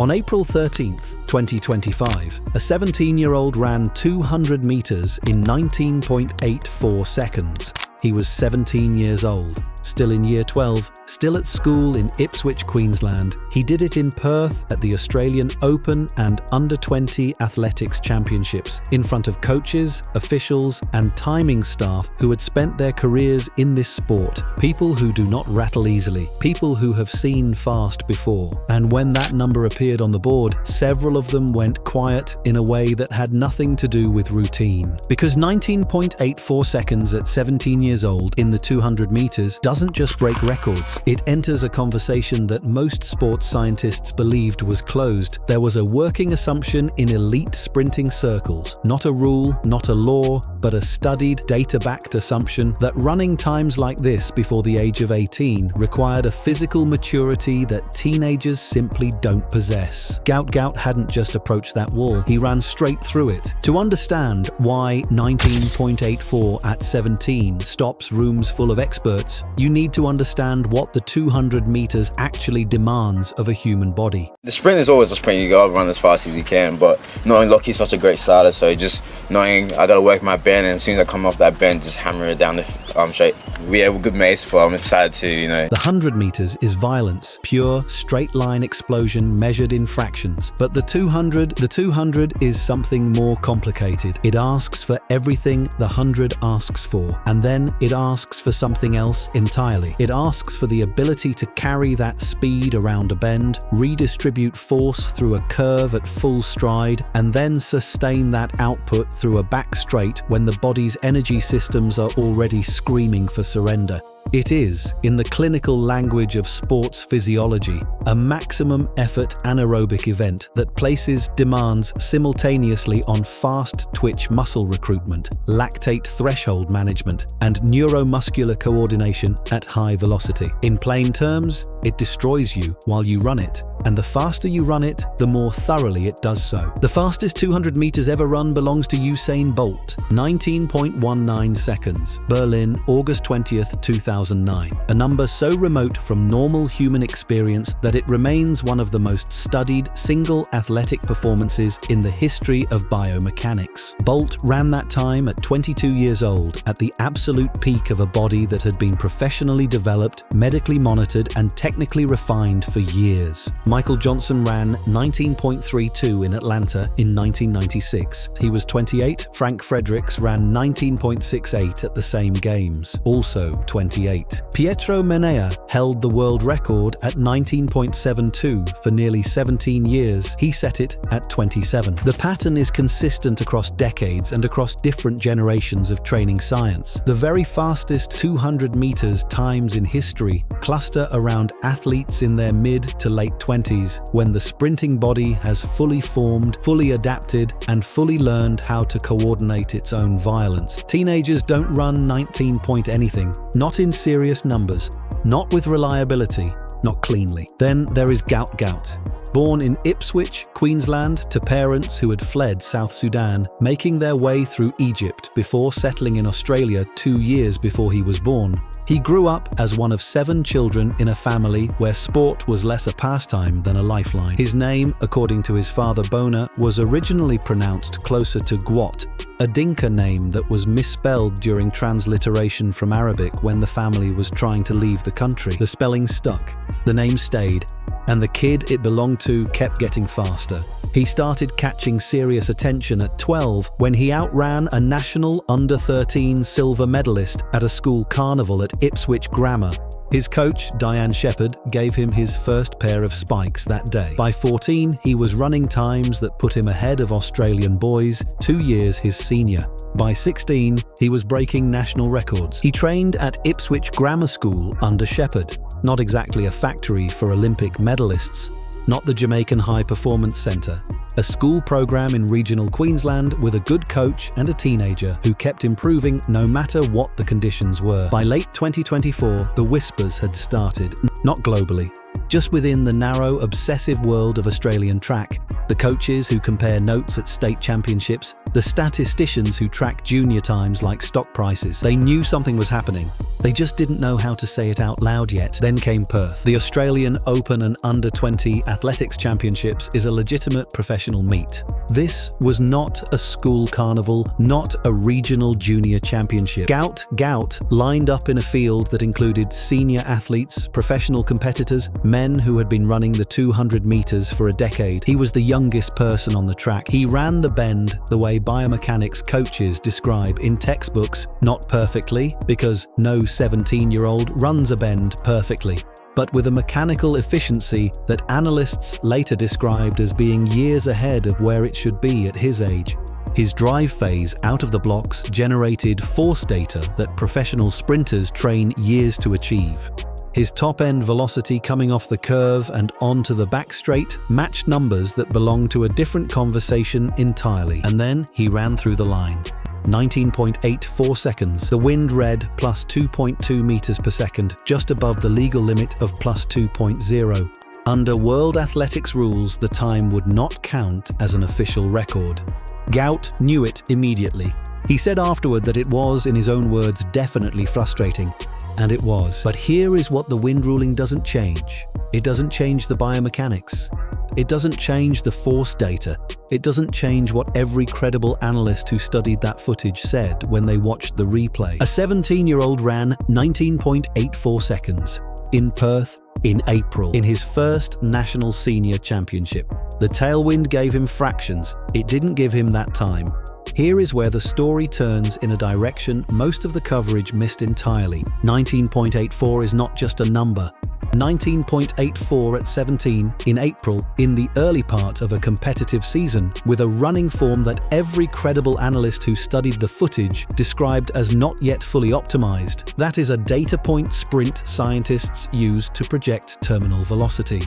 On April 13th, 2025, a 17-year-old ran 200 meters in 19.84 seconds. He was 17 years old, still in year 12, still at school in Ipswich, Queensland. He did it in Perth at the Australian Open and Under-20 Athletics Championships in front of coaches, officials and timing staff who had spent their careers in this sport. People who do not rattle easily, people who have seen fast before. And when that number appeared on the board, several of them went quiet in a way that had nothing to do with routine. Because 19.84 seconds at 17 years old in the 200 meters doesn't just break records. It enters a conversation that most sports scientists believed was closed. There was a working assumption in elite sprinting circles, not a rule, not a law, but a studied, data-backed assumption that running times like this before the age of 18 required a physical maturity that teenagers simply don't possess. Gout Gout hadn't just approached that wall, he ran straight through it. To understand why 19.84 at 17 stops rooms full of experts, you need to understand what the 200 meters actually demands of a human body. The sprint is always a sprint. You gotta run as fast as you can, but knowing Lockie's such a great starter, so just knowing I gotta work my bend, and as soon as I come off that bend, just hammer it down the straight. We have a good mace, but I'm excited to, The 100 meters is violence, pure straight line explosion measured in fractions. But the 200 is something more complicated. It asks for everything the 100 asks for, and then it asks for something else entirely. It asks for the ability to carry that speed around a bend, redistribute force through a curve at full stride, and then sustain that output through a back straight when the body's energy systems are already screaming for surrender. It is, in the clinical language of sports physiology, a maximum effort anaerobic event that places demands simultaneously on fast twitch muscle recruitment, lactate threshold management, and neuromuscular coordination at high velocity. In plain terms, it destroys you while you run it. And the faster you run it, the more thoroughly it does so. The fastest 200 meters ever run belongs to Usain Bolt, 19.19 seconds. Berlin, August 20th, 2009. A number so remote from normal human experience that it remains one of the most studied single athletic performances in the history of biomechanics. Bolt ran that time at 22 years old, at the absolute peak of a body that had been professionally developed, medically monitored, and technically refined for years. Michael Johnson ran 19.32 in Atlanta in 1996. He was 28. Frank Fredericks ran 19.68 at the same games, also 28. Pietro Menea held the world record at 19.72 for nearly 17 years. He set it at 27. The pattern is consistent across decades and across different generations of training science. The very fastest 200 meters times in history cluster around athletes in their mid to late 20s, when the sprinting body has fully formed, fully adapted, and fully learned how to coordinate its own violence. Teenagers don't run 19 point anything, not in serious numbers, not with reliability, not cleanly. Then there is Gout Gout. Born in Ipswich, Queensland, to parents who had fled South Sudan, making their way through Egypt before settling in Australia 2 years before he was born. He grew up as one of 7 children in a family where sport was less a pastime than a lifeline. His name, according to his father Bona, was originally pronounced closer to Gwot, a Dinka name that was misspelled during transliteration from Arabic when the family was trying to leave the country. The spelling stuck, the name stayed, and the kid it belonged to kept getting faster. He started catching serious attention at 12 when he outran a national under-13 silver medalist at a school carnival at Ipswich Grammar. His coach, Diane Shepherd, gave him his first pair of spikes that day. By 14, he was running times that put him ahead of Australian boys, 2 years his senior. By 16, he was breaking national records. He trained at Ipswich Grammar School under Shepherd, not exactly a factory for Olympic medalists, not the Jamaican High Performance Centre, a school program in regional Queensland with a good coach and a teenager who kept improving no matter what the conditions were. By late 2024, the whispers had started, not globally, just within the narrow, obsessive world of Australian track. The The coaches who compare notes at state championships, the statisticians who track junior times like stock prices. They knew something was happening. They just didn't know how to say it out loud yet. Then came Perth. The Australian Open and Under-20 Athletics Championships is a legitimate professional meet. This was not a school carnival, not a regional junior championship. Gout Gout lined up in a field that included senior athletes, professional competitors, men who had been running the 200 meters for a decade. He was the youngest person on the track. He ran the bend the way biomechanics coaches describe in textbooks, not perfectly, because no 17-year-old runs a bend perfectly, but with a mechanical efficiency that analysts later described as being years ahead of where it should be at his age. His drive phase out of the blocks generated force data that professional sprinters train years to achieve. His top-end velocity coming off the curve and onto the back straight matched numbers that belonged to a different conversation entirely. And then he ran through the line. 19.84 seconds. The wind read plus 2.2 meters per second, just above the legal limit of plus 2.0. Under World Athletics rules, the time would not count as an official record. Gout knew it immediately. He said afterward that it was, in his own words, definitely frustrating. And it was. But here is what the wind ruling doesn't change. It doesn't change the biomechanics. It doesn't change the force data. It doesn't change what every credible analyst who studied that footage said when they watched the replay. A 17-year-old ran 19.84 seconds in Perth in April, in his first national senior championship. The tailwind gave him fractions. It didn't give him that time. Here is where the story turns in a direction most of the coverage missed entirely. 19.84 is not just a number. 19.84 at 17 in April, in the early part of a competitive season, with a running form that every credible analyst who studied the footage described as not yet fully optimized. That is a data point sprint scientists use to project terminal velocity.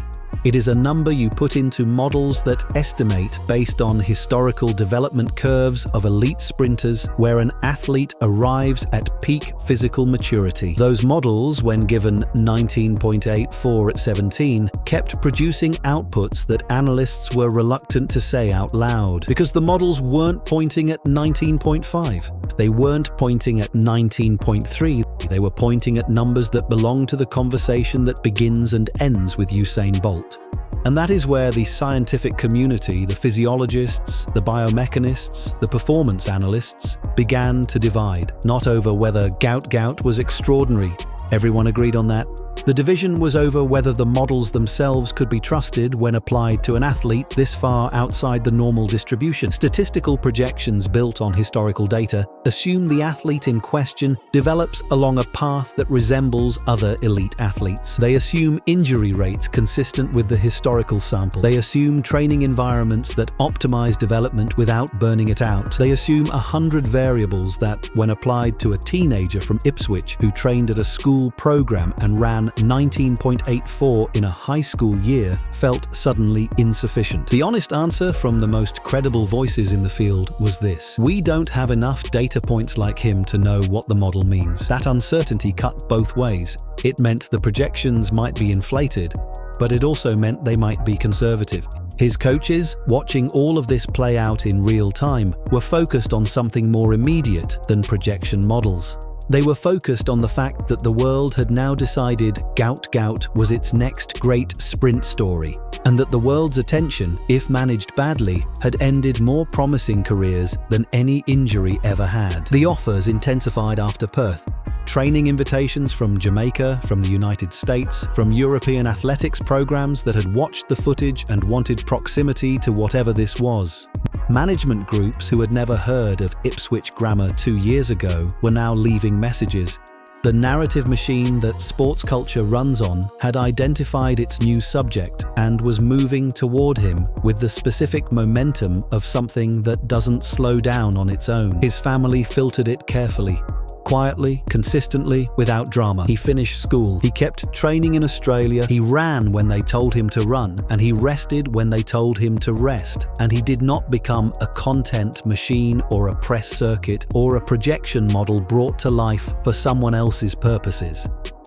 It is a number you put into models that estimate based on historical development curves of elite sprinters where an athlete arrives at peak physical maturity. Those models, when given 19.84 at 17, kept producing outputs that analysts were reluctant to say out loud because the models weren't pointing at 19.5. They weren't pointing at 19.3. They were pointing at numbers that belong to the conversation that begins and ends with Usain Bolt. And that is where the scientific community, the physiologists, the biomechanists, the performance analysts, began to divide, not over whether Gout Gout was extraordinary. Everyone agreed on that. The division was over whether the models themselves could be trusted when applied to an athlete this far outside the normal distribution. Statistical projections built on historical data assume the athlete in question develops along a path that resembles other elite athletes. They assume injury rates consistent with the historical sample. They assume training environments that optimize development without burning it out. They assume 100 variables that, when applied to a teenager from Ipswich who trained at a school program and ran 19.84 in a high school year, felt suddenly insufficient. The honest answer from the most credible voices in the field was this: we don't have enough data points like him to know what the model means. That uncertainty cut both ways. It meant the projections might be inflated, but it also meant they might be conservative. His coaches, watching all of this play out in real time, were focused on something more immediate than projection models. They were focused on the fact that the world had now decided Gout Gout was its next great sprint story, and that the world's attention, if managed badly, had ended more promising careers than any injury ever had. The offers intensified after Perth. Training invitations from Jamaica, from the United States, from European athletics programs that had watched the footage and wanted proximity to whatever this was. Management groups who had never heard of Ipswich grammar 2 years ago were now leaving messages. The narrative machine that sports culture runs on had identified its new subject and was moving toward him with the specific momentum of something that doesn't slow down on its own. His family filtered it carefully. Quietly, consistently, without drama. He finished school. He kept training in Australia. He ran when they told him to run, and he rested when they told him to rest. And he did not become a content machine or a press circuit or a projection model brought to life for someone else's purposes.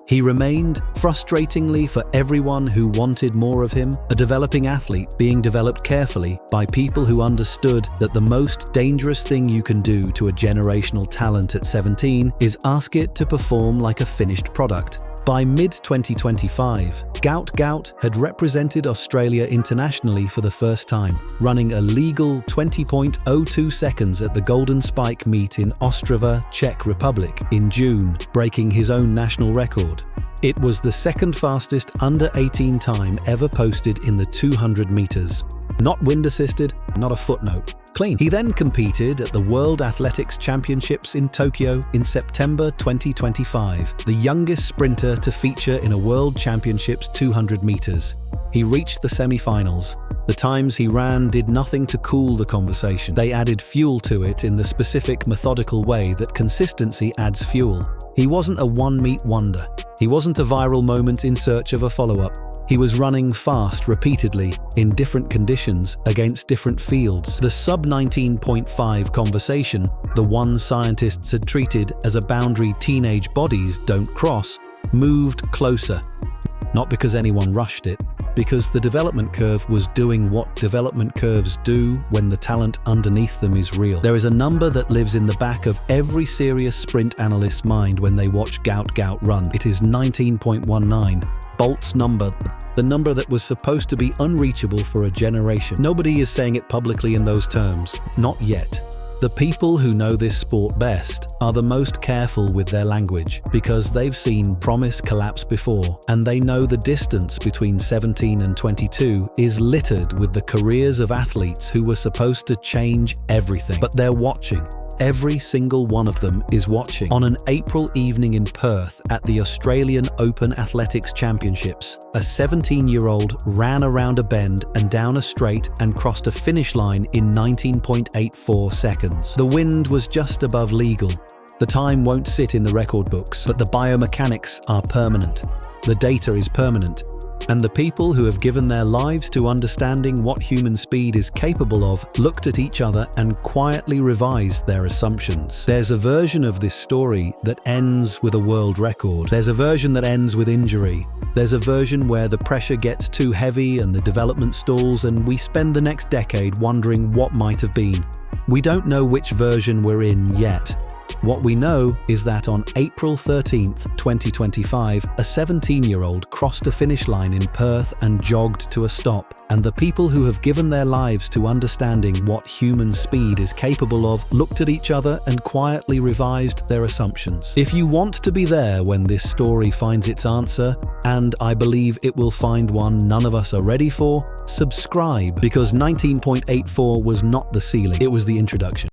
He remained, frustratingly for everyone who wanted more of him, a developing athlete being developed carefully by people who understood that the most dangerous thing you can do to a generational talent at 17 is ask it to perform like a finished product. By mid-2025, Gout Gout had represented Australia internationally for the first time, running a legal 20.02 seconds at the Golden Spike meet in Ostrava, Czech Republic in June, breaking his own national record. It was the second fastest under-18 time ever posted in the 200 meters. Not wind-assisted, not a footnote. Clean. He then competed at the World Athletics Championships in Tokyo in September 2025, the youngest sprinter to feature in a World Championships 200 meters. He reached the semi-finals. The times he ran did nothing to cool the conversation. They added fuel to it in the specific methodical way that consistency adds fuel. He wasn't a one-meet wonder. He wasn't a viral moment in search of a follow-up. He was running fast repeatedly, in different conditions, against different fields. The sub-19.5 conversation, the one scientists had treated as a boundary teenage bodies don't cross, moved closer. Not because anyone rushed it, because the development curve was doing what development curves do when the talent underneath them is real. There is a number that lives in the back of every serious sprint analyst's mind when they watch Gout Gout run. It is 19.19. Bolt's number, the number that was supposed to be unreachable for a generation. Nobody is saying it publicly in those terms. Not yet. The people who know this sport best are the most careful with their language because they've seen promise collapse before, and they know the distance between 17 and 22 is littered with the careers of athletes who were supposed to change everything. But they're watching. Every single one of them is watching. On an April evening in Perth at the Australian Open Athletics Championships, a 17-year-old ran around a bend and down a straight and crossed a finish line in 19.84 seconds. The wind was just above legal. The time won't sit in the record books, but the biomechanics are permanent. The data is permanent. And the people who have given their lives to understanding what human speed is capable of looked at each other and quietly revised their assumptions. There's a version of this story that ends with a world record. There's a version that ends with injury. There's a version where the pressure gets too heavy and the development stalls, and we spend the next decade wondering what might have been. We don't know which version we're in yet. What we know is that on April 13th, 2025, a 17-year-old crossed a finish line in Perth and jogged to a stop. And the people who have given their lives to understanding what human speed is capable of looked at each other and quietly revised their assumptions. If you want to be there when this story finds its answer, and I believe it will find one none of us are ready for, subscribe, because 19.84 was not the ceiling, it was the introduction.